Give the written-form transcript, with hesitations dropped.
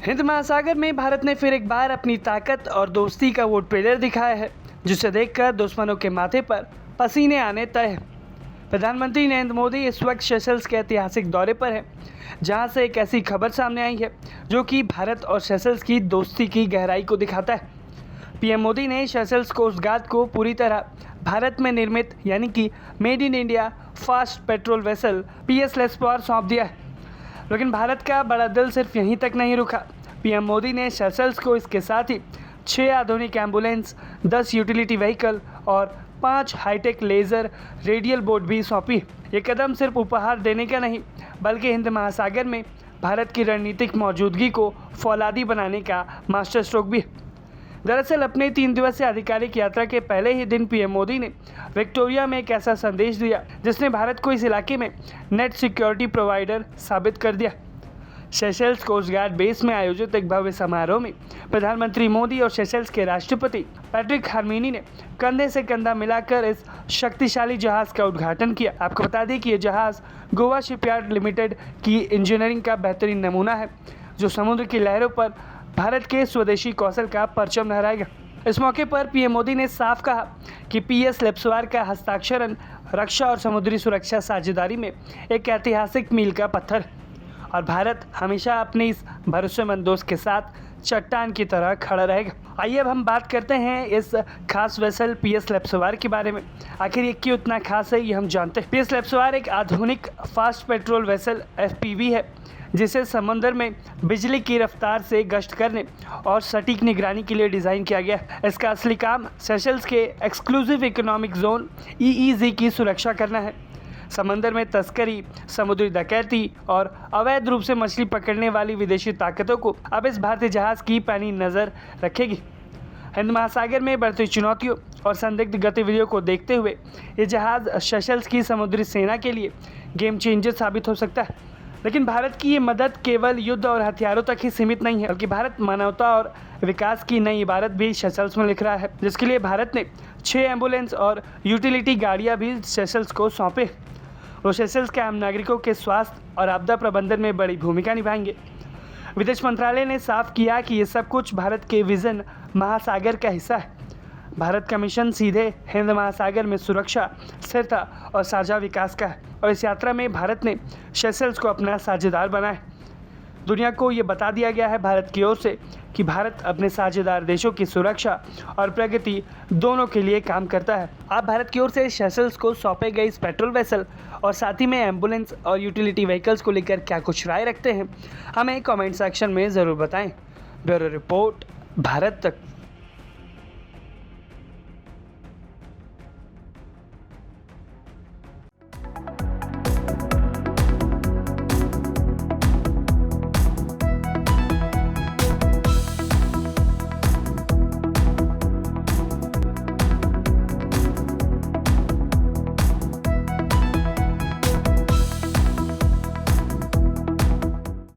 हिंद महासागर में भारत ने फिर एक बार अपनी ताकत और दोस्ती का वो ट्रेलर दिखाया है जिसे देखकर दुश्मनों के माथे पर पसीने आने तय हैं। प्रधानमंत्री नरेंद्र मोदी इस वक्त सेशल्स के ऐतिहासिक दौरे पर हैं, जहां से एक ऐसी खबर सामने आई है जो कि भारत और सेशल्स की दोस्ती की गहराई को दिखाता है। पीएम मोदी ने सेशल्स कोस्ट गार्ड को पूरी तरह भारत में निर्मित यानी कि made in India fast patrol vessel PS लेस्पोर सौंप दिया है। लेकिन भारत का बड़ा दिल सिर्फ यहीं तक नहीं रुका। पीएम मोदी ने सेशल्स को इसके साथ ही 6 आधुनिक एम्बुलेंस, 10 यूटिलिटी व्हीकल और 5 हाईटेक लेज़र रेडियल बोट भी सौंपी। ये कदम सिर्फ उपहार देने का नहीं बल्कि हिंद महासागर में भारत की रणनीतिक मौजूदगी को फौलादी बनाने का मास्टर स्ट्रोक भी है। दरअसल अपने 3 दिवसीय आधिकारिक यात्रा के पहले ही दिन पीएम मोदी ने विक्टोरिया में एक ऐसा संदेश दिया जिसने भारत को इस इलाके में नेट सिक्योरिटी प्रोवाइडर साबित कर दिया। सेशल्स कोस्ट गार्ड बेस में आयोजित एक भव्य समारोह में प्रधानमंत्री मोदी और सेशल्स के राष्ट्रपति पैट्रिक हार्मिनी ने कंधे से कंधा मिलाकर इस शक्तिशाली जहाज़ का उद्घाटन किया। आपको बता दें कि यह जहाज़ गोवा शिपयार्ड लिमिटेड की इंजीनियरिंग का बेहतरीन नमूना है जो समुद्र की लहरों पर भारत के स्वदेशी कौशल का परचम लहराएगा। इस मौके पर पीएम मोदी ने साफ कहा कि पीएस लेस्पोर का हस्ताक्षरण रक्षा और समुद्री सुरक्षा साझेदारी में एक ऐतिहासिक मील का पत्थर और भारत हमेशा अपने इस भरोसेमंद दोस्त के साथ चट्टान की तरह खड़ा रहेगा। आइए अब हम बात करते हैं इस खास वेसल पीएस लेस्पोर के बारे में। आखिर ये क्यों इतना खास है ये हम जानते हैं। पीएस लेस्पोर एक आधुनिक फास्ट पेट्रोल वेसल एफपीवी है जिसे समंदर में बिजली की रफ्तार से गश्त करने और सटीक निगरानी के लिए डिज़ाइन किया गया है। इसका असली काम सेशल्स के एक्सक्लूसिव इकोनॉमिक जोन ईईजी की सुरक्षा करना है। समंदर में तस्करी, समुद्री डकैती और अवैध रूप से मछली पकड़ने वाली विदेशी ताकतों को अब इस भारतीय जहाज़ की पैनी नज़र रखेगी। हिंद महासागर में बढ़ती चुनौतियों और संदिग्ध गतिविधियों को देखते हुए ये जहाज़ सेशल्स की समुद्री सेना के लिए गेम चेंजर साबित हो सकता है। लेकिन भारत की ये मदद केवल युद्ध और हथियारों तक ही सीमित नहीं है बल्कि भारत मानवता और विकास की नई इबारत भी सेशल्स में लिख रहा है, जिसके लिए भारत ने 6 एम्बुलेंस और यूटिलिटी गाड़ियां भी सेशल्स को सौंपे। वो सेशल्स के आम नागरिकों के स्वास्थ्य और आपदा प्रबंधन में बड़ी भूमिका निभाएंगे। विदेश मंत्रालय ने साफ किया कि ये सब कुछ भारत के विजन महासागर का हिस्सा है। भारत का मिशन सीधे हिंद महासागर में सुरक्षा, स्थिरता और साझा विकास का है और इस यात्रा में भारत ने सेशल्स को अपना साझेदार बनाया। दुनिया को ये बता दिया गया है भारत की ओर से कि भारत अपने साझेदार देशों की सुरक्षा और प्रगति दोनों के लिए काम करता है। आप भारत की ओर से सेशल्स को सौंपे गए इस पेट्रोल वेसल और साथ ही में एम्बुलेंस और यूटिलिटी व्हीकल्स को लेकर क्या कुछ राय रखते हैं, हमें कमेंट सेक्शन में ज़रूर बताएं। ब्यूरो रिपोर्ट, भारत तक।